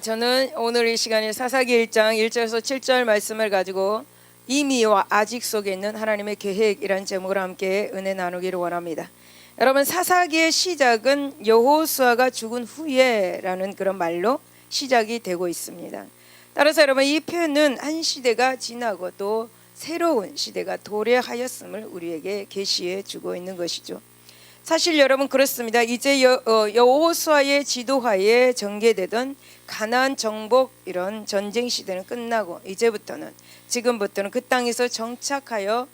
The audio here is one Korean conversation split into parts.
저는 오늘 이 시간에 사사기 1장 1절에서 7절 말씀을 가지고 이미와 아직 속에 있는 하나님의 계획이라는 제목으로 함께 은혜 나누기를 원합니다. 여러분, 사사기의 시작은 여호수아가 죽은 후에라는 그런 말로 시작이 되고 있습니다. 따라서 여러분, 이 표현은 한 시대가 지나고 또 새로운 시대가 도래하였음을 우리에게 계시해 주고 있는 것이죠. 사실 여러분 그렇습니다. 이제 여호수아의 지도하에 전개되던 가나안 정복 이런 전쟁 시대는 끝나고 이제부터는 지금부터는 그 땅에서 정착하여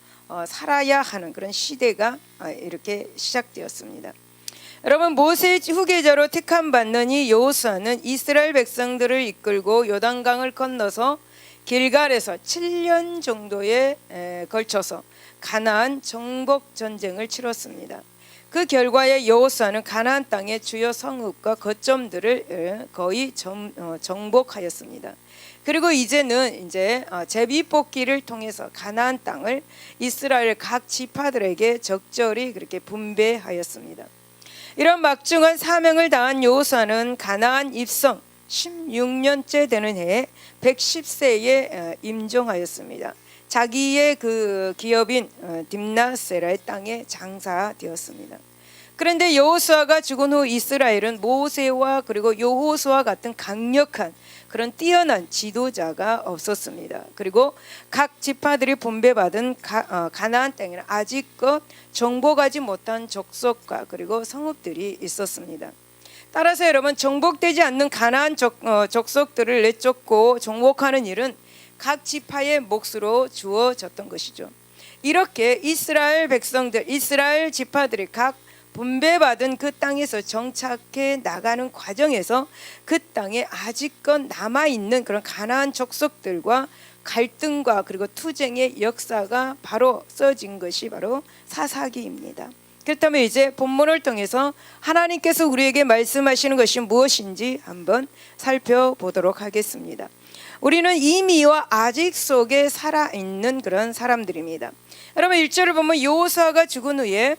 살아야 하는 그런 시대가 이렇게 시작되었습니다. 여러분, 모세의 후계자로 택함 받는 이 여호수아는 이스라엘 백성들을 이끌고 요단강을 건너서 길갈에서 7년 정도에 걸쳐서 가나안 정복 전쟁을 치렀습니다. 그 결과에 여호수아는 가나안 땅의 주요 성읍과 거점들을 거의 정복하였습니다. 그리고 이제는 제비 뽑기를 통해서 가나안 땅을 이스라엘 각 지파들에게 적절히 그렇게 분배하였습니다. 이런 막중한 사명을 다한 여호수아는 가나안 입성 16년째 되는 해에 110세에 임종하였습니다. 자기의 그 기업인 딥나세라의 땅에 장사되었습니다. 그런데 여호수아가 죽은 후 이스라엘은 모세와 그리고 여호수아 같은 강력한 그런 뛰어난 지도자가 없었습니다. 그리고 각 지파들이 분배받은 가나안 땅에는 아직껏 정복하지 못한 족속과 그리고 성읍들이 있었습니다. 따라서 여러분, 정복되지 않는 가나안 족속들을 내쫓고 정복하는 일은 각 지파의 몫으로 주어졌던 것이죠. 이렇게 이스라엘 백성들, 이스라엘 지파들이 각 분배받은 그 땅에서 정착해 나가는 과정에서 그 땅에 아직껏 남아있는 그런 가나안 족속들과 갈등과 그리고 투쟁의 역사가 바로 써진 것이 바로 사사기입니다. 그렇다면 이제 본문을 통해서 하나님께서 우리에게 말씀하시는 것이 무엇인지 한번 살펴보도록 하겠습니다. 우리는 이미와 아직 속에 살아있는 그런 사람들입니다. 여러분, 1절을 보면 여호수아가 죽은 후에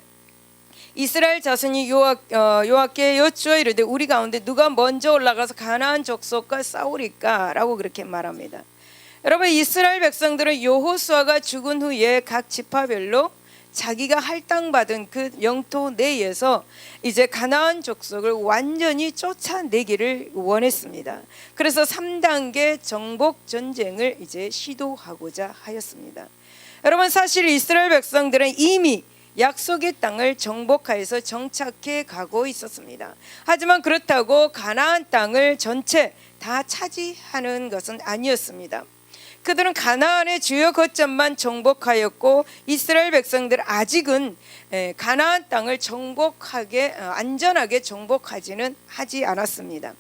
이스라엘 자손이 여호와께 여쭈어 이르되 우리 가운데 누가 먼저 올라가서 가나안 족속과 싸우리까? 라고 그렇게 말합니다. 여러분, 이스라엘 백성들은 여호수아가 죽은 후에 각 지파별로 자기가 할당받은 그 영토 내에서 이제 가나안 족속을 완전히 쫓아내기를 원했습니다. 그래서 3단계 정복 전쟁을 이제 시도하고자 하였습니다. 여러분, 사실 이스라엘 백성들은 이미 약속의 땅을 정복하여서 정착해 가고 있었습니다. 하지만 그렇다고 가나안 땅을 전체 다 차지하는 것은 아니었습니다. 그들은 가나안의 주요 거점만 정복하였고 이스라엘 백성들 아직은 가나안 땅을 안전하게 정복하지는 하지 않았습니다.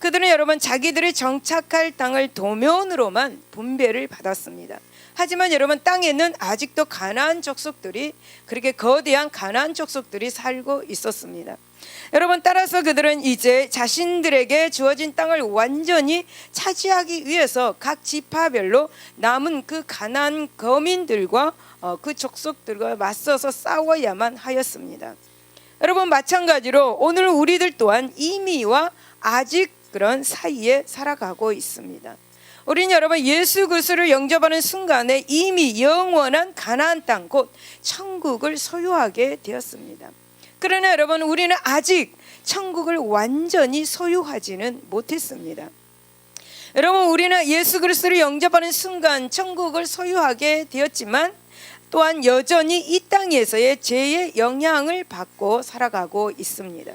그들은 여러분, 자기들이 정착할 땅을 도면으로만 분배를 받았습니다. 하지만 여러분, 땅에는 아직도 가나안 족속들이, 그렇게 거대한 가나안 족속들이 살고 있었습니다. 여러분, 따라서 그들은 이제 자신들에게 주어진 땅을 완전히 차지하기 위해서 각 지파별로 남은 그 가나안 거민들과 그 족속들과 맞서서 싸워야만 하였습니다. 여러분, 마찬가지로 오늘 우리들 또한 이미와 아직 그런 사이에 살아가고 있습니다. 우리는 여러분, 예수 그리스도를 영접하는 순간에 이미 영원한 가나안 땅 곧 천국을 소유하게 되었습니다. 그러나 여러분, 우리는 아직 천국을 완전히 소유하지는 못했습니다. 여러분, 우리는 예수 그리스도를 영접하는 순간 천국을 소유하게 되었지만 또한 여전히 이 땅에서의 죄의 영향을 받고 살아가고 있습니다.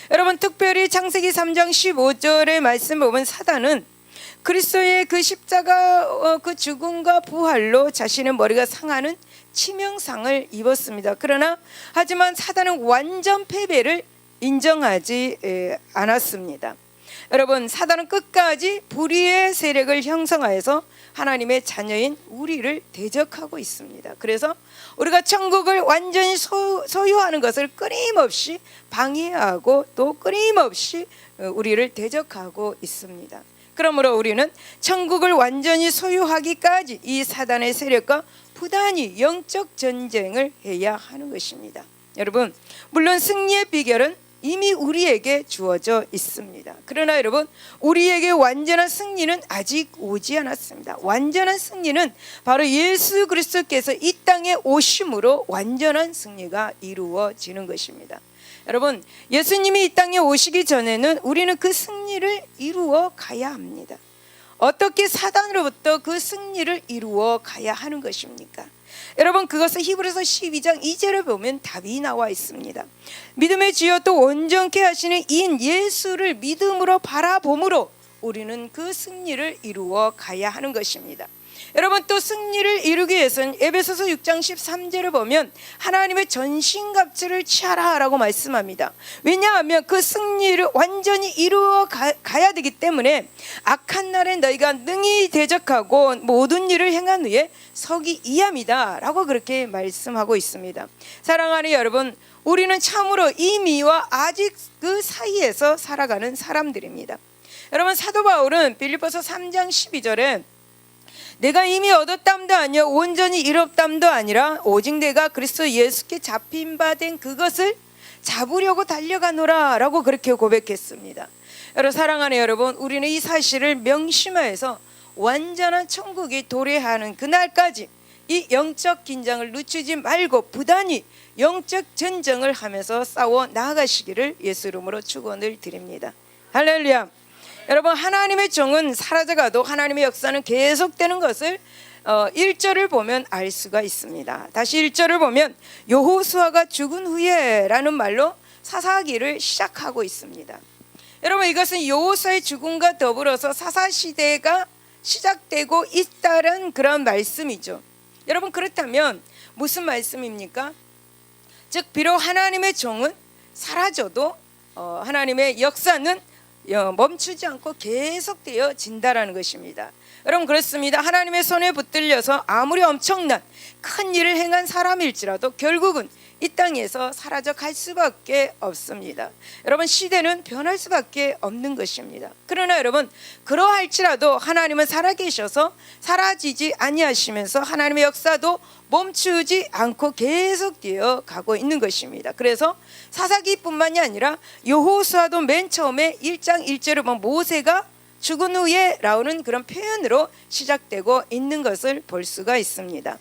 여러분, 특별히 창세기 3장 15절의 말씀을 보면 사단은 그리스도의 그 십자가 그 죽음과 부활로 자신의 머리가 상하는 치명상을 입었습니다. 하지만 사단은 완전 패배를 인정하지 않았습니다. 여러분, 사단은 끝까지 불의의 세력을 형성하여서 하나님의 자녀인 우리를 대적하고 있습니다. 그래서 우리가 천국을 완전히 소유하는 것을 끊임없이 방해하고 또 끊임없이 우리를 대적하고 있습니다. 그러므로 우리는 천국을 완전히 소유하기까지 이 사단의 세력과 부단히 영적 전쟁을 해야 하는 것입니다. 여러분, 물론 승리의 비결은 이미 우리에게 주어져 있습니다. 그러나 여러분, 우리에게 완전한 승리는 아직 오지 않았습니다. 완전한 승리는 바로 예수 그리스도께서 이 땅에 오심으로 완전한 승리가 이루어지는 것입니다. 여러분, 예수님이 이 땅에 오시기 전에는 우리는 그 승리를 이루어 가야 합니다. 어떻게 사단으로부터 그 승리를 이루어 가야 하는 것입니까? 여러분, 그것은 히브리서 12장 2절에 보면 답이 나와 있습니다. 믿음의 주여 또 온전케 하시는 이인 예수를 믿음으로 바라봄으로 우리는 그 승리를 이루어 가야 하는 것입니다. 여러분, 또 승리를 이루기 위해서는 에베소서 6장 13절을 보면 하나님의 전신갑주를 취하라라고 말씀합니다. 왜냐하면 그 승리를 완전히 이루어 가야 되기 때문에 악한 날에 너희가 능히 대적하고 모든 일을 행한 후에 서기 이함이다 라고 그렇게 말씀하고 있습니다. 사랑하는 여러분, 우리는 참으로 이미와 아직 그 사이에서 살아가는 사람들입니다. 여러분, 사도 바울은 빌립보서 3장 12절에 내가 이미 얻었담도 아니요 온전히 이뤘담도 아니라 오직 내가 그리스도 예수께 잡힌 바 된 그것을 잡으려고 달려가노라 라고 그렇게 고백했습니다. 여러분, 사랑하는 여러분, 우리는 이 사실을 명심하여서 완전한 천국이 도래하는 그날까지 이 영적 긴장을 늦추지 말고 부단히 영적 전쟁을 하면서 싸워 나아가시기를 예수 이름으로 축원을 드립니다. 할렐루야. 여러분, 하나님의 종은 사라져가도 하나님의 역사는 계속되는 것을 1절을 보면 알 수가 있습니다. 다시 1절을 보면 여호수아가 죽은 후에 라는 말로 사사기를 시작하고 있습니다. 여러분, 이것은 여호수아의 죽음과 더불어서 사사시대가 시작되고 있다는 그런 말씀이죠. 여러분, 그렇다면 무슨 말씀입니까? 즉, 비록 하나님의 종은 사라져도 하나님의 역사는 멈추지 않고 계속되어 진다라는 것입니다. 여러분, 그렇습니다. 하나님의 손에 붙들려서 아무리 엄청난 큰 일을 행한 사람일지라도 결국은 이 땅에서 사라져 갈 수밖에 없습니다. 여러분, 시대는 변할 수밖에 없는 것입니다. 그러나 여러분, 그러할지라도 하나님은 살아계셔서 사라지지 아니하시면서 하나님의 역사도 멈추지 않고 계속되어 가고 있는 것입니다. 그래서 사사기뿐만이 아니라 여호수아도 맨 처음에 1장 1절을 보면 모세가 죽은 후에 나오는 그런 표현으로 시작되고 있는 것을 볼 수가 있습니다.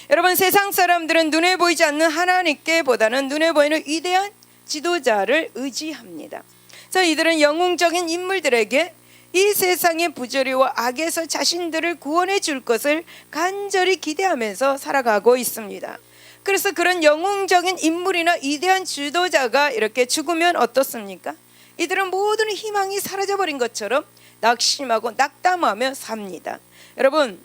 여러분, 세상 사람들은 눈에 보이지 않는 하나님께 보다는 눈에 보이는 위대한 지도자를 의지합니다. 그래서 이들은 영웅적인 인물들에게 이 세상의 부조리와 악에서 자신들을 구원해 줄 것을 간절히 기대하면서 살아가고 있습니다. 그래서 그런 영웅적인 인물이나 위대한 지도자가 이렇게 죽으면 어떻습니까? 이들은 모든 희망이 사라져버린 것처럼 낙심하고 낙담하며 삽니다. 여러분,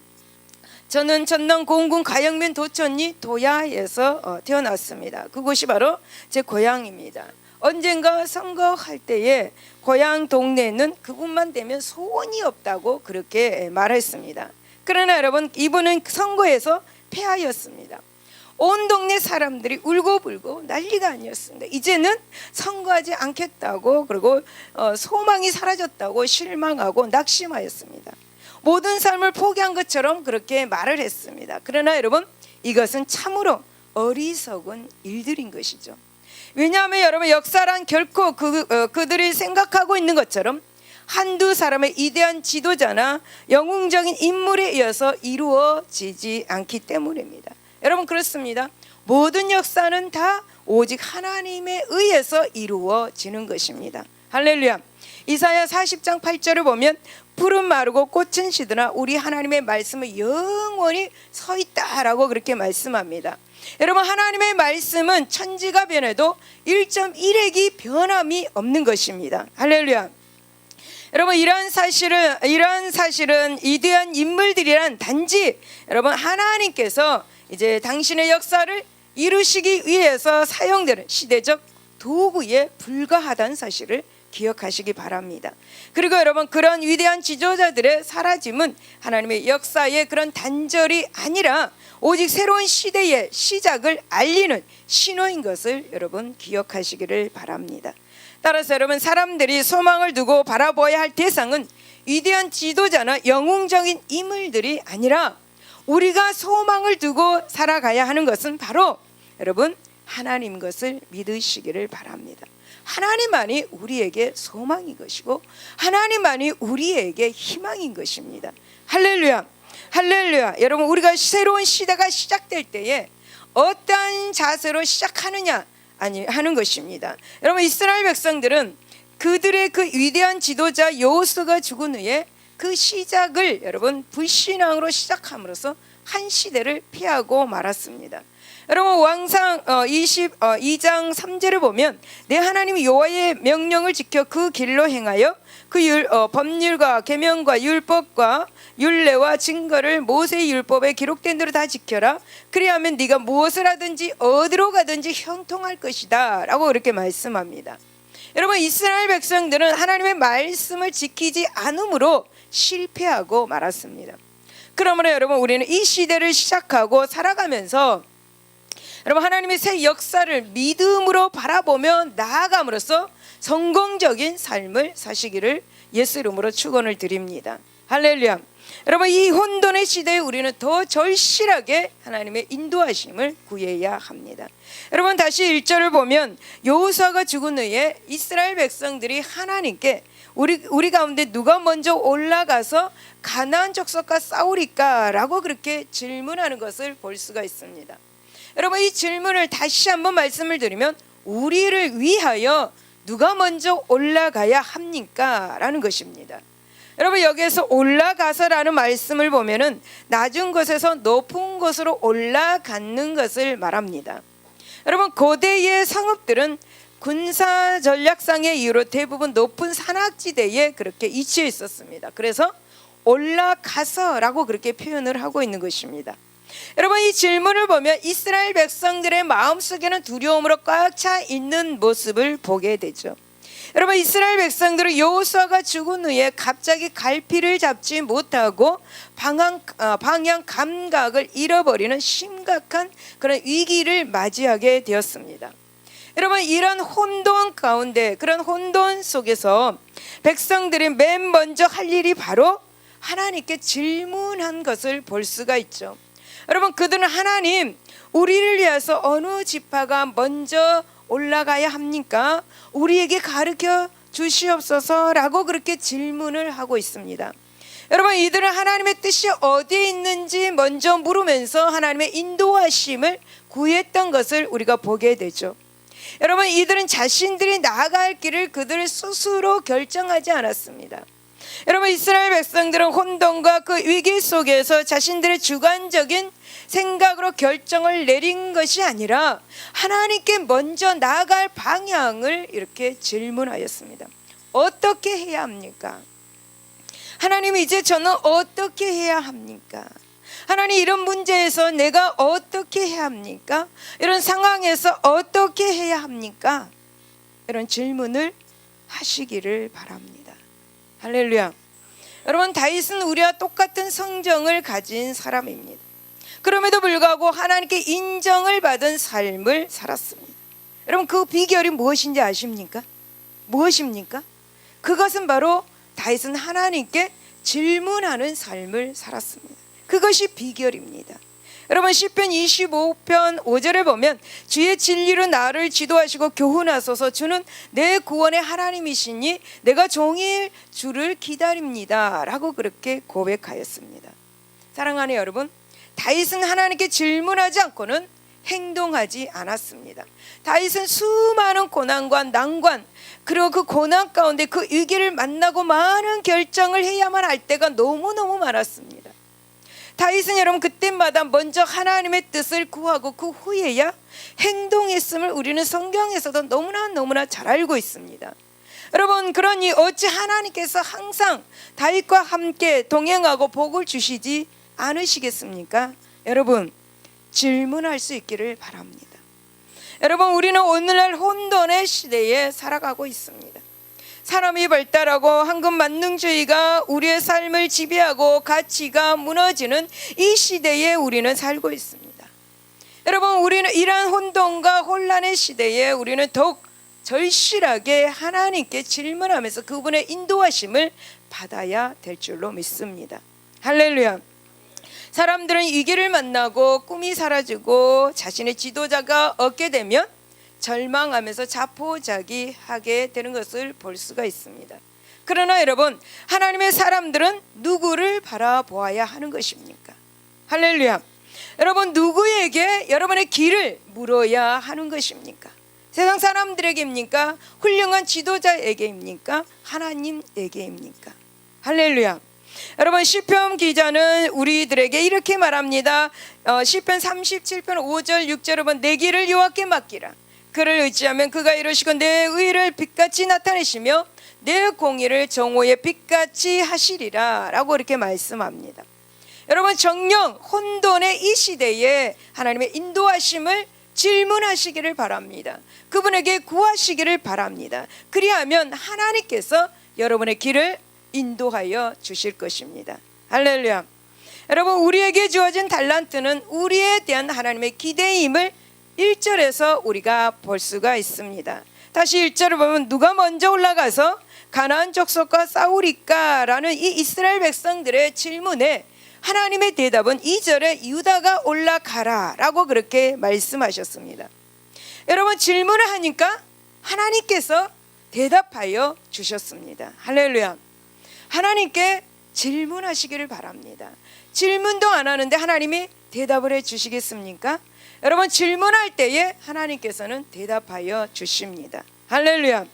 저는 전남 고흥군 가영면 도천리 도야에서 태어났습니다. 그곳이 바로 제 고향입니다. 언젠가 선거할 때에 고향 동네는 그분만 되면 소원이 없다고 그렇게 말했습니다. 그러나 여러분, 이분은 선거에서 패하였습니다. 온 동네 사람들이 울고불고 난리가 아니었습니다. 이제는 선거하지 않겠다고, 그리고 소망이 사라졌다고 실망하고 낙심하였습니다. 모든 삶을 포기한 것처럼 그렇게 말을 했습니다. 그러나 여러분, 이것은 참으로 어리석은 일들인 것이죠. 왜냐하면 여러분, 역사란 결코 그들이 생각하고 있는 것처럼 한두 사람의 위대한 지도자나 영웅적인 인물에 의해서 이루어지지 않기 때문입니다. 여러분, 그렇습니다. 모든 역사는 다 오직 하나님에 의해서 이루어지는 것입니다. 할렐루야. 이사야 40장 8절을 보면 푸른 마르고 꽃은 시드나 우리 하나님의 말씀은 영원히 서 있다라고 그렇게 말씀합니다. 여러분, 하나님의 말씀은 천지가 변해도 1.1핵이 변함이 없는 것입니다. 할렐루야. 여러분, 이러한 사실은 위대한 인물들이란 단지 여러분 하나님께서 이제 당신의 역사를 이루시기 위해서 사용되는 시대적 도구에 불과하다는 사실을 기억하시기 바랍니다. 그리고 여러분, 그런 위대한 지도자들의 사라짐은 하나님의 역사의 그런 단절이 아니라 오직 새로운 시대의 시작을 알리는 신호인 것을 여러분 기억하시기를 바랍니다. 따라서 여러분, 사람들이 소망을 두고 바라보아야 할 대상은 위대한 지도자나 영웅적인 인물들이 아니라 우리가 소망을 두고 살아가야 하는 것은 바로 여러분 하나님 것을 믿으시기를 바랍니다. 하나님만이 우리에게 소망인 것이고 하나님만이 우리에게 희망인 것입니다. 할렐루야, 할렐루야. 여러분, 우리가 새로운 시대가 시작될 때에 어떠한 자세로 시작하느냐 하는 것입니다. 여러분, 이스라엘 백성들은 그들의 그 위대한 지도자 여호수아가 죽은 후에 그 시작을 여러분 불신앙으로 시작함으로써 한 시대를 피하고 말았습니다. 여러분, 왕상 22장 3절을 보면 내 하나님 여호와의 명령을 지켜 그 길로 행하여 그 법률과 계명과 율법과 율례와 증거를 모세의 율법에 기록된 대로 다 지켜라. 그리하면 네가 무엇을 하든지 어디로 가든지 형통할 것이다 라고 그렇게 말씀합니다. 여러분, 이스라엘 백성들은 하나님의 말씀을 지키지 않음으로 실패하고 말았습니다. 그러므로 여러분, 우리는 이 시대를 시작하고 살아가면서 여러분, 하나님의 새 역사를 믿음으로 바라보며 나아감으로써 성공적인 삶을 사시기를 예수 이름으로 축원을 드립니다. 할렐루야. 여러분, 이 혼돈의 시대에 우리는 더 절실하게 하나님의 인도하심을 구해야 합니다. 여러분, 다시 1절을 보면 여호수아가 죽은 후에 이스라엘 백성들이 하나님께 우리 가운데 누가 먼저 올라가서 가나안 족속과 싸우리까 라고 그렇게 질문하는 것을 볼 수가 있습니다. 여러분, 이 질문을 다시 한번 말씀을 드리면 우리를 위하여 누가 먼저 올라가야 합니까? 라는 것입니다. 여러분, 여기에서 올라가서라는 말씀을 보면은 낮은 곳에서 높은 곳으로 올라가는 것을 말합니다. 여러분, 고대의 성읍들은 군사 전략상의 이유로 대부분 높은 산악지대에 그렇게 위치해 있었습니다. 그래서 올라가서라고 그렇게 표현을 하고 있는 것입니다. 여러분, 이 질문을 보면 이스라엘 백성들의 마음속에는 두려움으로 꽉 차 있는 모습을 보게 되죠. 여러분, 이스라엘 백성들은 여호수아가 죽은 후에 갑자기 갈피를 잡지 못하고 방향 감각을 잃어버리는 심각한 그런 위기를 맞이하게 되었습니다. 여러분, 이런 혼돈 가운데, 그런 혼돈 속에서 백성들이 맨 먼저 할 일이 바로 하나님께 질문한 것을 볼 수가 있죠. 여러분, 그들은 하나님, 우리를 위해서 어느 지파가 먼저 올라가야 합니까? 우리에게 가르쳐 주시옵소서라고 그렇게 질문을 하고 있습니다. 여러분, 이들은 하나님의 뜻이 어디에 있는지 먼저 물으면서 하나님의 인도하심을 구했던 것을 우리가 보게 되죠. 여러분, 이들은 자신들이 나아갈 길을 그들 스스로 결정하지 않았습니다. 여러분, 이스라엘 백성들은 혼돈과 그 위기 속에서 자신들의 주관적인 생각으로 결정을 내린 것이 아니라 하나님께 먼저 나아갈 방향을 이렇게 질문하였습니다. 어떻게 해야 합니까? 하나님, 이제 저는 어떻게 해야 합니까? 하나님, 이런 문제에서 내가 어떻게 해야 합니까? 이런 상황에서 어떻게 해야 합니까? 이런 질문을 하시기를 바랍니다. 할렐루야. 여러분, 다윗은 우리와 똑같은 성정을 가진 사람입니다. 그럼에도 불구하고 하나님께 인정을 받은 삶을 살았습니다. 여러분, 그 비결이 무엇인지 아십니까? 무엇입니까? 그것은 바로 다윗은 하나님께 질문하는 삶을 살았습니다. 그것이 비결입니다. 여러분, 시편 25편 5절에 보면 주의 진리로 나를 지도하시고 교훈하소서. 주는 내 구원의 하나님이시니 내가 종일 주를 기다립니다 라고 그렇게 고백하였습니다. 사랑하는 여러분, 다윗은 하나님께 질문하지 않고는 행동하지 않았습니다. 다윗은 수많은 고난과 난관, 그리고 그 고난 가운데 그 위기를 만나고 많은 결정을 해야만 할 때가 너무너무 많았습니다. 다윗은 여러분, 그때마다 먼저 하나님의 뜻을 구하고 그 후에야 행동했음을 우리는 성경에서도 너무나 잘 알고 있습니다. 여러분, 그러니 어찌 하나님께서 항상 다윗과 함께 동행하고 복을 주시지 않으시겠습니까? 여러분, 질문할 수 있기를 바랍니다. 여러분, 우리는 오늘날 혼돈의 시대에 살아가고 있습니다. 산업이 발달하고 황금만능주의가 우리의 삶을 지배하고 가치가 무너지는 이 시대에 우리는 살고 있습니다. 여러분, 우리는 이러한 혼돈과 혼란의 시대에 우리는 더욱 절실하게 하나님께 질문하면서 그분의 인도하심을 받아야 될 줄로 믿습니다. 할렐루야. 사람들은 위기를 만나고 꿈이 사라지고 자신의 지도자가 없게 되면 절망하면서 자포자기하게 되는 것을 볼 수가 있습니다. 그러나 여러분, 하나님의 사람들은 누구를 바라보아야 하는 것입니까? 할렐루야. 여러분, 누구에게 여러분의 길을 물어야 하는 것입니까? 세상 사람들에게입니까? 훌륭한 지도자에게입니까? 하나님에게입니까? 할렐루야. 여러분, 시편 기자는 우리들에게 이렇게 말합니다. 시편 37편 5절 6절 여러분, 내 길을 여호와께 맡기라. 그를 의지하면 그가 이루시고 내 의를 빛같이 나타내시며 내 공의를 정오의 빛같이 하시리라 라고 이렇게 말씀합니다. 여러분, 정령 혼돈의 이 시대에 하나님의 인도하심을 질문하시기를 바랍니다. 그분에게 구하시기를 바랍니다. 그리하면 하나님께서 여러분의 길을 인도하여 주실 것입니다. 할렐루야. 여러분, 우리에게 주어진 달란트는 우리에 대한 하나님의 기대임을 1절에서 우리가 볼 수가 있습니다. 다시 1절을 보면 누가 먼저 올라가서 가나안 족속과 싸우리까 라는 이 이스라엘 백성들의 질문에 하나님의 대답은 2절에 유다가 올라가라 라고 그렇게 말씀하셨습니다. 여러분, 질문을 하니까 하나님께서 대답하여 주셨습니다. 할렐루야. 하나님께 질문하시기를 바랍니다. 질문도 안 하는데 하나님이 대답을 해 주시겠습니까? 여러분, 질문할 때에 하나님께서는 대답하여 주십니다. 할렐루야.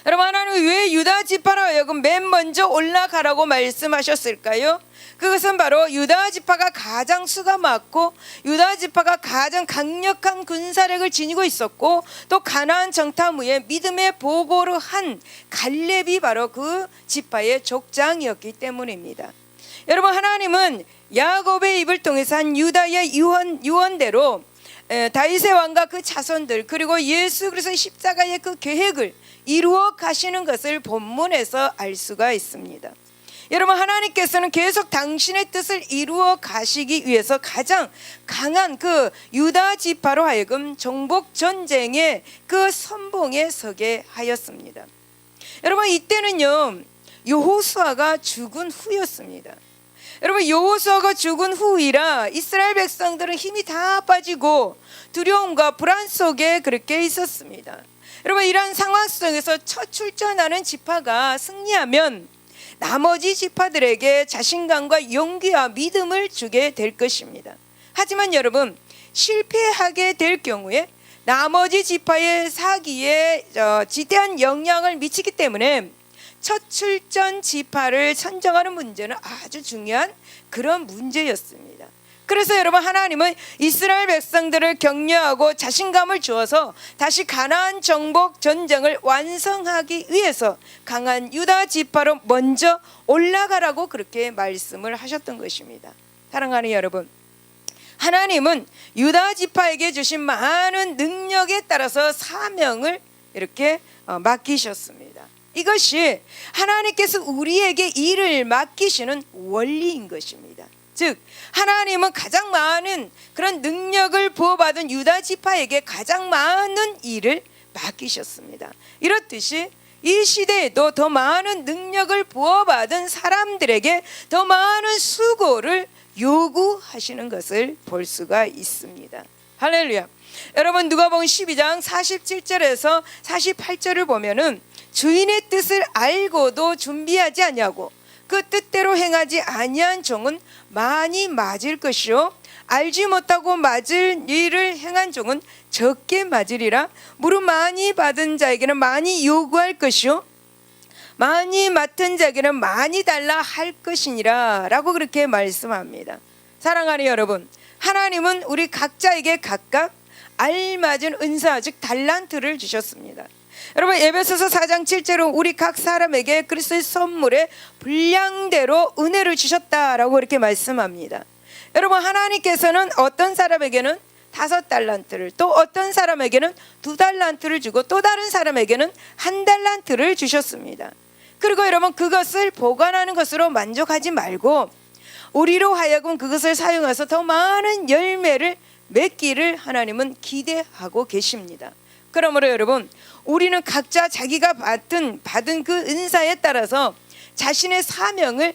여러분, 하나님은 왜 유다 지파로 하여금 맨 먼저 올라가라고 말씀하셨을까요? 그것은 바로 유다 지파가 가장 수가 많고 유다 지파가 가장 강력한 군사력을 지니고 있었고 또 가나안 정탐 후에 믿음의 보고를 한 갈렙이 바로 그 지파의 족장이었기 때문입니다. 여러분, 하나님은 야곱의 입을 통해서 한 유다의 유언대로 다윗의 왕과 그 자손들 그리고 예수 그리스도의 십자가의 그 계획을 이루어 가시는 것을 본문에서 알 수가 있습니다. 여러분, 하나님께서는 계속 당신의 뜻을 이루어 가시기 위해서 가장 강한 그 유다 지파로 하여금 정복 전쟁의 그 선봉에 서게 하였습니다. 여러분, 이때는요 여호수아가 죽은 후였습니다. 여러분, 여호수아가 죽은 후이라 이스라엘 백성들은 힘이 다 빠지고 두려움과 불안 속에 그렇게 있었습니다. 여러분, 이러한 상황 속에서 첫 출전하는 지파가 승리하면 나머지 지파들에게 자신감과 용기와 믿음을 주게 될 것입니다. 하지만 여러분, 실패하게 될 경우에 나머지 지파의 사기에 지대한 영향을 미치기 때문에 첫 출전 지파를 선정하는 문제는 아주 중요한 그런 문제였습니다. 그래서 여러분, 하나님은 이스라엘 백성들을 격려하고 자신감을 주어서 다시 가나안 정복 전쟁을 완성하기 위해서 강한 유다 지파로 먼저 올라가라고 그렇게 말씀을 하셨던 것입니다. 사랑하는 여러분, 하나님은 유다 지파에게 주신 많은 능력에 따라서 사명을 이렇게 맡기셨습니다. 이것이 하나님께서 우리에게 일을 맡기시는 원리인 것입니다. 즉, 하나님은 가장 많은 그런 능력을 부어받은 유다 지파에게 가장 많은 일을 맡기셨습니다. 이렇듯이 이 시대에도 더 많은 능력을 부어받은 사람들에게 더 많은 수고를 요구하시는 것을 볼 수가 있습니다. 할렐루야. 여러분, 누가복음 12장 47절에서 48절을 보면은 주인의 뜻을 알고도 준비하지 아니하고 그 뜻대로 행하지 아니한 종은 많이 맞을 것이요 알지 못하고 맞을 일을 행한 종은 적게 맞으리라. 무릇 많이 받은 자에게는 많이 요구할 것이요 많이 맡은 자에게는 많이 달라 할 것이니라 라고 그렇게 말씀합니다. 사랑하는 여러분, 하나님은 우리 각자에게 각각 알맞은 은사 즉 달란트를 주셨습니다. 여러분, 에베소서 4장 7절은 우리 각 사람에게 그리스도의 선물에 분량대로 은혜를 주셨다라고 이렇게 말씀합니다. 여러분, 하나님께서는 어떤 사람에게는 5달란트를 또 어떤 사람에게는 2달란트를 주고 또 다른 사람에게는 1달란트를 주셨습니다. 그리고 여러분, 그것을 보관하는 것으로 만족하지 말고 우리로 하여금 그것을 사용해서 더 많은 열매를 맺기를 하나님은 기대하고 계십니다. 그러므로 여러분, 우리는 각자 자기가 받은 그 은사에 따라서 자신의 사명을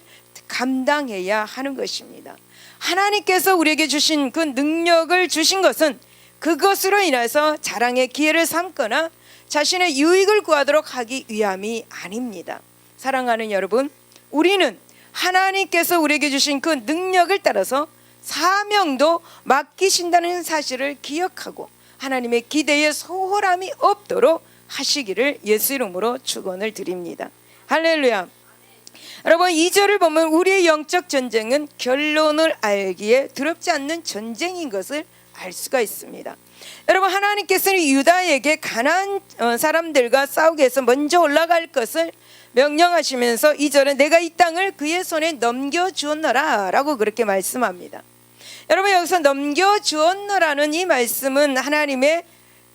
감당해야 하는 것입니다. 하나님께서 우리에게 주신 그 능력을 주신 것은 그것으로 인해서 자랑의 기회를 삼거나 자신의 유익을 구하도록 하기 위함이 아닙니다. 사랑하는 여러분, 우리는 하나님께서 우리에게 주신 그 능력을 따라서 사명도 맡기신다는 사실을 기억하고 하나님의 기대에 소홀함이 없도록 하시기를 예수 이름으로 축원을 드립니다. 할렐루야. 여러분, 2절을 보면 우리의 영적 전쟁은 결론을 알기에 두렵지 않는 전쟁인 것을 알 수가 있습니다. 여러분, 하나님께서는 유다에게 가나안 사람들과 싸우기 위해서 먼저 올라갈 것을 명령하시면서 2절은 내가 이 땅을 그의 손에 넘겨주었노라 라고 그렇게 말씀합니다. 여러분, 여기서 넘겨주었노라는 이 말씀은 하나님의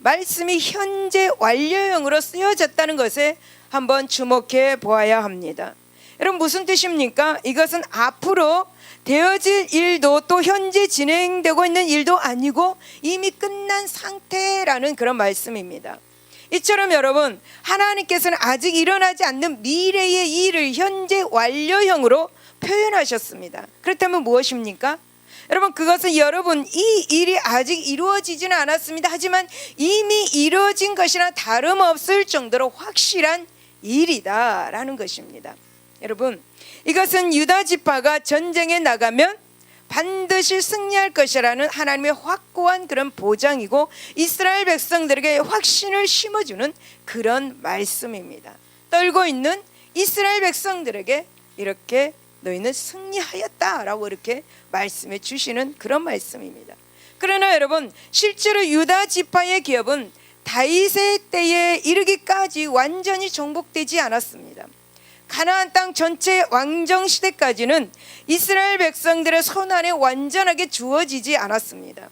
말씀이 현재 완료형으로 쓰여졌다는 것에 한번 주목해 보아야 합니다. 여러분, 무슨 뜻입니까? 이것은 앞으로 되어질 일도 또 현재 진행되고 있는 일도 아니고 이미 끝난 상태라는 그런 말씀입니다. 이처럼 여러분, 하나님께서는 아직 일어나지 않는 미래의 일을 현재 완료형으로 표현하셨습니다. 그렇다면 무엇입니까? 여러분, 그것은 여러분 이 일이 아직 이루어지지는 않았습니다. 하지만 이미 이루어진 것이나 다름없을 정도로 확실한 일이다라는 것입니다. 여러분, 이것은 유다 지파가 전쟁에 나가면 반드시 승리할 것이라는 하나님의 확고한 그런 보장이고 이스라엘 백성들에게 확신을 심어주는 그런 말씀입니다. 떨고 있는 이스라엘 백성들에게 이렇게 너희는 승리하였다라고 이렇게 말씀해 주시는 그런 말씀입니다. 그러나 여러분, 실제로 유다 지파의 기업은 다윗의 때에 이르기까지 완전히 정복되지 않았습니다. 가나안 땅 전체 왕정 시대까지는 이스라엘 백성들의 손안에 완전하게 주어지지 않았습니다.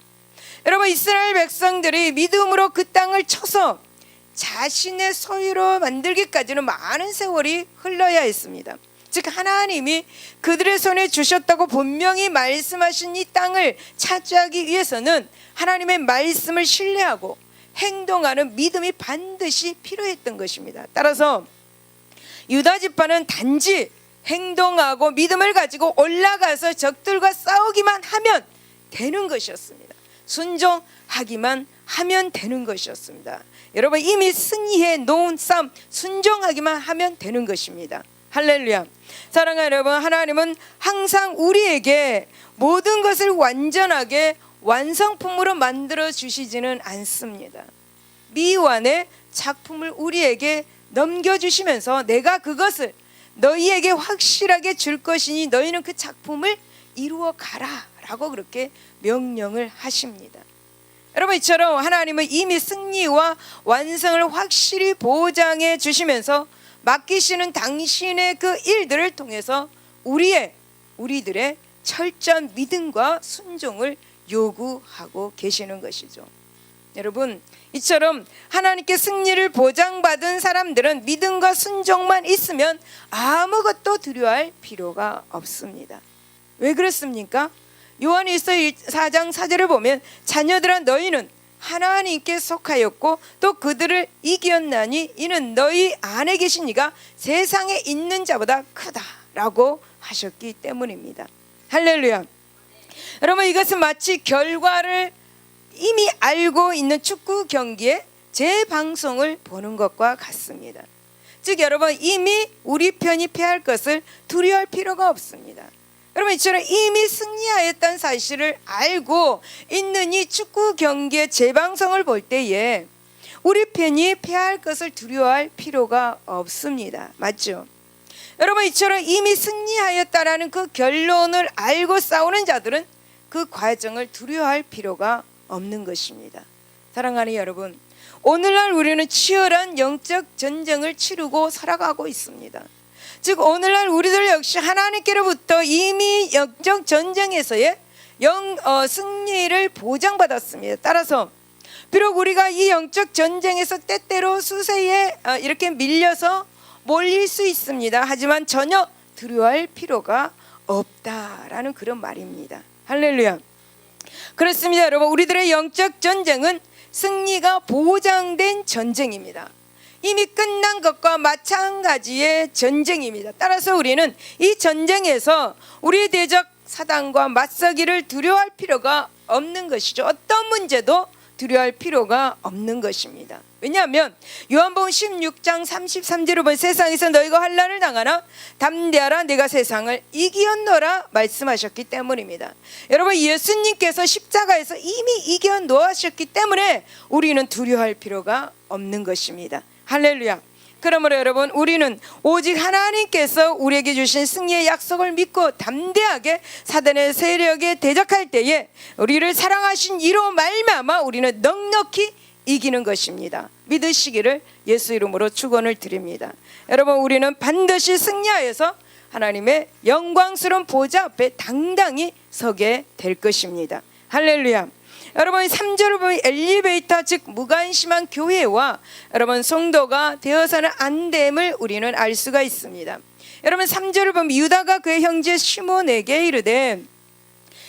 여러분, 이스라엘 백성들이 믿음으로 그 땅을 쳐서 자신의 소유로 만들기까지는 많은 세월이 흘러야 했습니다. 즉, 하나님이 그들의 손에 주셨다고 분명히 말씀하신 이 땅을 차지하기 위해서는 하나님의 말씀을 신뢰하고 행동하는 믿음이 반드시 필요했던 것입니다. 따라서 유다 지파는 단지 행동하고 믿음을 가지고 올라가서 적들과 싸우기만 하면 되는 것이었습니다. 순종하기만 하면 되는 것이었습니다. 여러분, 이미 승리해 놓은 싸움 순종하기만 하면 되는 것입니다. 할렐루야. 사랑하는 여러분, 하나님은 항상 우리에게 모든 것을 완전하게 완성품으로 만들어 주시지는 않습니다. 미완의 작품을 우리에게 넘겨주시면서 내가 그것을 너희에게 확실하게 줄 것이니 너희는 그 작품을 이루어 가라 라고 그렇게 명령을 하십니다. 여러분, 이처럼 하나님은 이미 승리와 완성을 확실히 보장해 주시면서 맡기시는 당신의 그 일들을 통해서 우리들의 철저한 믿음과 순종을 요구하고 계시는 것이죠. 여러분, 이처럼 하나님께 승리를 보장받은 사람들은 믿음과 순종만 있으면 아무것도 두려워할 필요가 없습니다. 왜 그렇습니까? 요한일서 4장 4절을 보면 자녀들아 너희는 하나님께 속하였고 또 그들을 이겼나니 이는 너희 안에 계신 이가 세상에 있는 자보다 크다라고 하셨기 때문입니다. 할렐루야. 여러분, 이것은 마치 결과를 이미 알고 있는 축구 경기의 재방송을 보는 것과 같습니다. 즉, 여러분, 이미 우리 편이 패할 것을 두려워할 필요가 없습니다. 여러분, 이처럼 이미 승리하였다는 사실을 알고 있는 이 축구 경기의 재방송을 볼 때에 우리 편이 패할 것을 두려워할 필요가 없습니다. 맞죠? 여러분, 이처럼 이미 승리하였다라는 그 결론을 알고 싸우는 자들은 그 과정을 두려워할 필요가 없는 것입니다. 사랑하는 여러분, 오늘날 우리는 치열한 영적 전쟁을 치르고 살아가고 있습니다. 즉, 오늘날 우리들 역시 하나님께로부터 이미 영적 전쟁에서의 승리를 보장받았습니다. 따라서 비록 우리가 이 영적 전쟁에서 때때로 수세에 이렇게 밀려서 몰릴 수 있습니다. 하지만 전혀 두려워할 필요가 없다라는 그런 말입니다. 할렐루야. 그렇습니다. 여러분, 우리들의 영적 전쟁은 승리가 보장된 전쟁입니다. 이미 끝난 것과 마찬가지의 전쟁입니다. 따라서 우리는 이 전쟁에서 우리의 대적 사단과 맞서기를 두려워할 필요가 없는 것이죠. 어떤 문제도 두려워할 필요가 없는 것입니다. 왜냐하면 요한복음 16장 33절을 보면 세상에서 너희가 환난을 당하나 담대하라 내가 세상을 이기었노라 말씀하셨기 때문입니다. 여러분, 예수님께서 십자가에서 이미 이겨놓으셨기 때문에 우리는 두려워할 필요가 없는 것입니다. 할렐루야. 그러므로 여러분, 우리는 오직 하나님께서 우리에게 주신 승리의 약속을 믿고 담대하게 사단의 세력에 대적할 때에 우리를 사랑하신 이로 말미암아 우리는 넉넉히 이기는 것입니다. 믿으시기를 예수 이름으로 축원을 드립니다. 여러분, 우리는 반드시 승리하여서 하나님의 영광스러운 보좌 앞에 당당히 서게 될 것입니다. 할렐루야. 여러분, 3절을 보면 엘리베이터, 즉 무관심한 교회와 여러분 성도가 되어서는 안 됨을 우리는 알 수가 있습니다. 여러분, 3절을 보면 유다가 그의 형제 시몬에게 이르되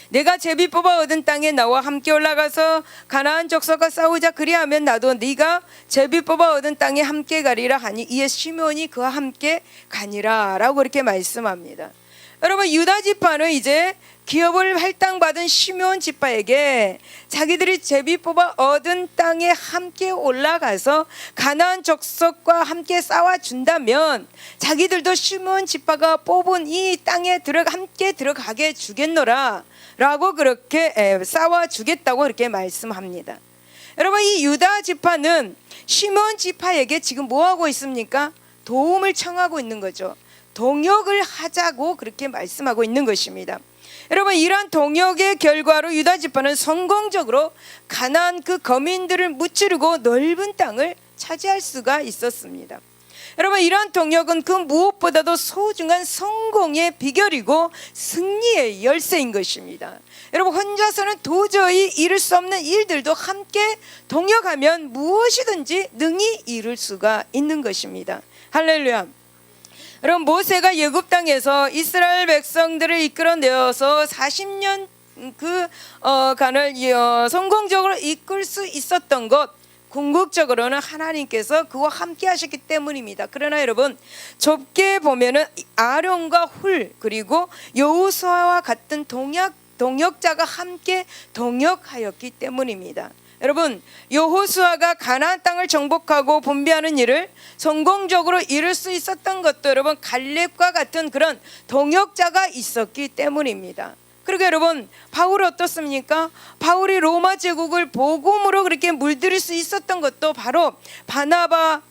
내가 제비 뽑아 얻은 땅에 나와 함께 올라가서 가나안 족속과 싸우자. 그리하면 나도 네가 제비 뽑아 얻은 땅에 함께 가리라 하니 이에 시몬이 그와 함께 가니라 라고 이렇게 말씀합니다. 여러분, 유다 지파는 이제 기업을 할당받은 시므온 지파에게 자기들이 제비 뽑아 얻은 땅에 함께 올라가서 가나안 족속과 함께 싸워준다면 자기들도 시므온 지파가 뽑은 이 땅에 함께 들어가게 주겠노라 라고 그렇게 싸워주겠다고 이렇게 말씀합니다. 여러분, 이 유다 지파는 시므온 지파에게 지금 뭐하고 있습니까? 도움을 청하고 있는 거죠. 동역을 하자고 그렇게 말씀하고 있는 것입니다. 여러분, 이러한 동역의 결과로 유다 지파는 성공적으로 가나안 그 거민들을 무찌르고 넓은 땅을 차지할 수가 있었습니다. 여러분, 이러한 동역은 그 무엇보다도 소중한 성공의 비결이고 승리의 열쇠인 것입니다. 여러분, 혼자서는 도저히 이룰 수 없는 일들도 함께 동역하면 무엇이든지 능히 이룰 수가 있는 것입니다. 할렐루야. 여러분, 모세가 애굽 땅에서 이스라엘 백성들을 이끌어내어서 40년 간을 성공적으로 이끌 수 있었던 것, 궁극적으로는 하나님께서 그와 함께 하셨기 때문입니다. 그러나 여러분, 좁게 보면은 아론과 훌 그리고 여호수아와 같은 동역자가 함께 동역하였기 때문입니다. 여러분, 여호수아가 가나안 땅을 정복하고 분배하는 일을 성공적으로 이룰 수 있었던 것도 여러분 갈렙과 같은 그런 동역자가 있었기 때문입니다. 그리고 여러분, 바울은 어떻습니까? 바울이 로마 제국을 복음으로 그렇게 물들일 수 있었던 것도 바로 바나바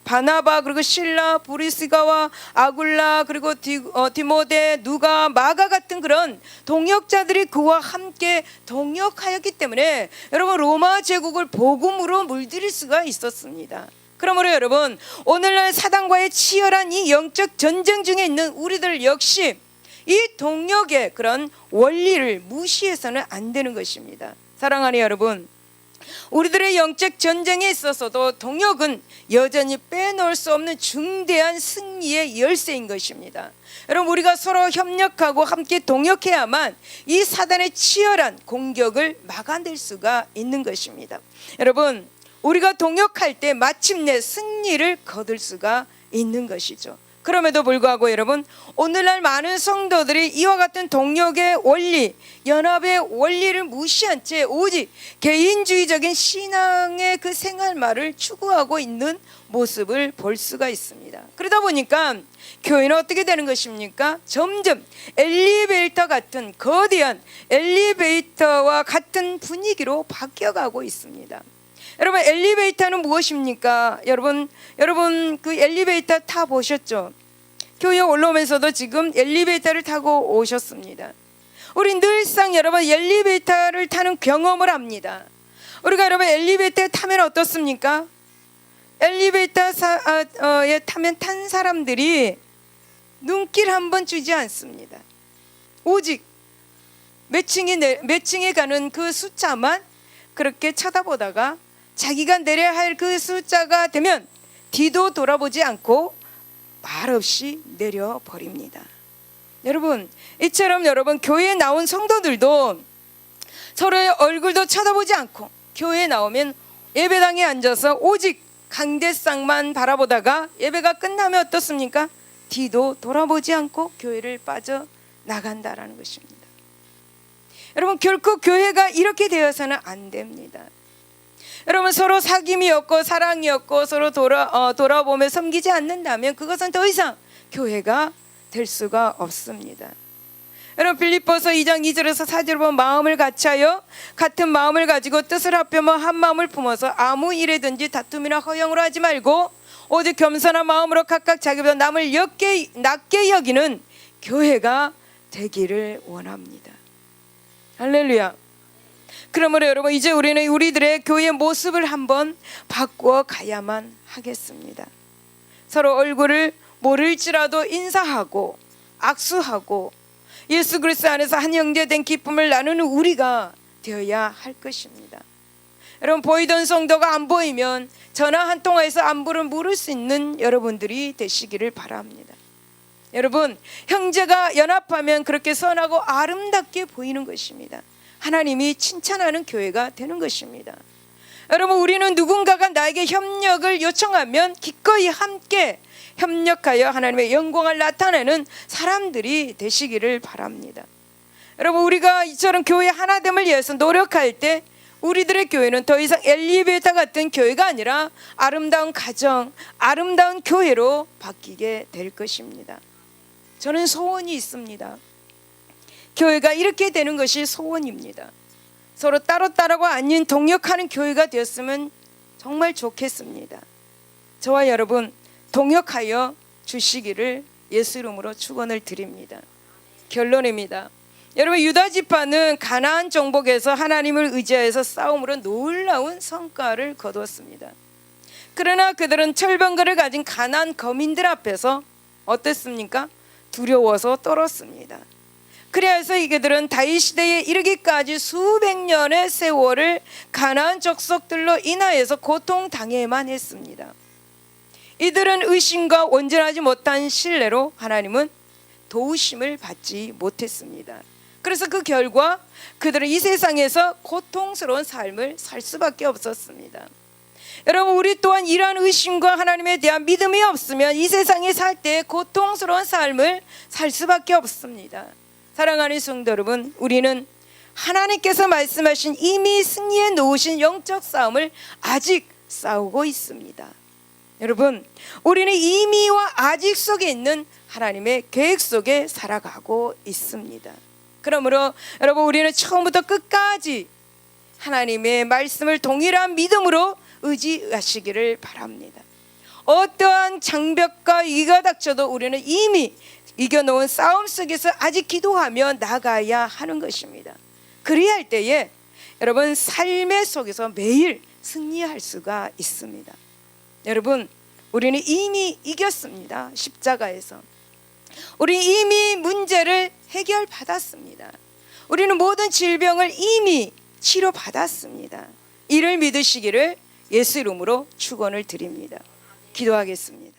그리고 실라, 브리스가와 아굴라 그리고 디모데, 누가, 마가 같은 그런 동역자들이 그와 함께 동역하였기 때문에 여러분 로마 제국을 복음으로 물들일 수가 있었습니다. 그러므로 여러분, 오늘날 사단과의 치열한 이 영적 전쟁 중에 있는 우리들 역시 이 동역의 그런 원리를 무시해서는 안 되는 것입니다. 사랑하는 여러분, 우리들의 영적 전쟁에 있어서도 동역은 여전히 빼놓을 수 없는 중대한 승리의 열쇠인 것입니다. 여러분, 우리가 서로 협력하고 함께 동역해야만 이 사단의 치열한 공격을 막아낼 수가 있는 것입니다. 여러분, 우리가 동역할 때 마침내 승리를 거둘 수가 있는 것이죠. 그럼에도 불구하고 여러분, 오늘날 많은 성도들이 이와 같은 동역의 원리, 연합의 원리를 무시한 채 오직 개인주의적인 신앙의 그 생활말을 추구하고 있는 모습을 볼 수가 있습니다. 그러다 보니까 교회는 어떻게 되는 것입니까? 점점 엘리베이터 같은 거대한 엘리베이터와 같은 분위기로 바뀌어가고 있습니다. 여러분, 엘리베이터는 무엇입니까? 여러분 그 엘리베이터 타 보셨죠? 교회 올라오면서도 지금 엘리베이터를 타고 오셨습니다. 우리 늘상 여러분 엘리베이터를 타는 경험을 합니다. 우리가 여러분 엘리베이터에 타면 어떻습니까? 엘리베이터에 타면 탄 사람들이 눈길 한번 주지 않습니다. 오직 몇 층에 가는 그 숫자만 그렇게 쳐다보다가 자기가 내려야 할 그 숫자가 되면 뒤도 돌아보지 않고 말없이 내려버립니다. 여러분, 이처럼 여러분 교회에 나온 성도들도 서로의 얼굴도 쳐다보지 않고 교회에 나오면 예배당에 앉아서 오직 강대상만 바라보다가 예배가 끝나면 어떻습니까? 뒤도 돌아보지 않고 교회를 빠져나간다라는 것입니다. 여러분, 결코 교회가 이렇게 되어서는 안 됩니다. 여러분, 서로 사귐이 없고 사랑이 없고 서로 돌아보며 섬기지 않는다면 그것은 더 이상 교회가 될 수가 없습니다. 여러분, 빌립보서 2장 2절에서 4절 보면 마음을 같이하여 같은 마음을 가지고 뜻을 합하며 한 마음을 품어서 아무 일에든지 다툼이나 허영으로 하지 말고 오직 겸손한 마음으로 각각 자기보다 남을 낮게 여기는 교회가 되기를 원합니다. 할렐루야. 그러므로 여러분, 이제 우리는 우리들의 교회의 모습을 한번 바꾸어 가야만 하겠습니다. 서로 얼굴을 모를지라도 인사하고 악수하고 예수 그리스도 안에서 한 형제된 기쁨을 나누는 우리가 되어야 할 것입니다. 여러분, 보이던 성도가 안 보이면 전화 한 통화에서 안부를 물을 수 있는 여러분들이 되시기를 바랍니다. 여러분, 형제가 연합하면 그렇게 선하고 아름답게 보이는 것입니다. 하나님이 칭찬하는 교회가 되는 것입니다. 여러분, 우리는 누군가가 나에게 협력을 요청하면 기꺼이 함께 협력하여 하나님의 영광을 나타내는 사람들이 되시기를 바랍니다. 여러분, 우리가 이처럼 교회 하나됨을 위해서 노력할 때 우리들의 교회는 더 이상 엘리베이터 같은 교회가 아니라 아름다운 가정, 아름다운 교회로 바뀌게 될 것입니다. 저는 소원이 있습니다. 교회가 이렇게 되는 것이 소원입니다. 서로 따로따로가 아닌 동역하는 교회가 되었으면 정말 좋겠습니다. 저와 여러분 동역하여 주시기를 예수 이름으로 축원을 드립니다. 결론입니다. 여러분, 유다 지파는 가나안 정복에서 하나님을 의지하여서 싸움으로 놀라운 성과를 거두었습니다. 그러나 그들은 철병거를 가진 가나안 거민들 앞에서 어땠습니까? 두려워서 떨었습니다. 그래서 이들은 다윗 시대에 이르기까지 수백 년의 세월을 가나안 족속들로 인하여서 고통당해만 했습니다. 이들은 의심과 온전하지 못한 신뢰로 하나님은 도우심을 받지 못했습니다. 그래서 그 결과 그들은 이 세상에서 고통스러운 삶을 살 수밖에 없었습니다. 여러분, 우리 또한 이러한 의심과 하나님에 대한 믿음이 없으면 이 세상에 살 때 고통스러운 삶을 살 수밖에 없습니다. 사랑하는 성도 여러분, 우리는 하나님께서 말씀하신 이미 승리해 놓으신 영적 싸움을 아직 싸우고 있습니다. 여러분, 우리는 이미와 아직 속에 있는 하나님의 계획 속에 살아가고 있습니다. 그러므로 여러분, 우리는 처음부터 끝까지 하나님의 말씀을 동일한 믿음으로 의지하시기를 바랍니다. 어떠한 장벽과 위기가 닥쳐도 우리는 이미 이겨놓은 싸움 속에서 아직 기도하며 나가야 하는 것입니다. 그래야 할 때에 여러분, 삶의 속에서 매일 승리할 수가 있습니다. 여러분, 우리는 이미 이겼습니다. 십자가에서 우리 이미 문제를 해결받았습니다. 우리는 모든 질병을 이미 치료받았습니다. 이를 믿으시기를 예수 이름으로 축원을 드립니다. 기도하겠습니다.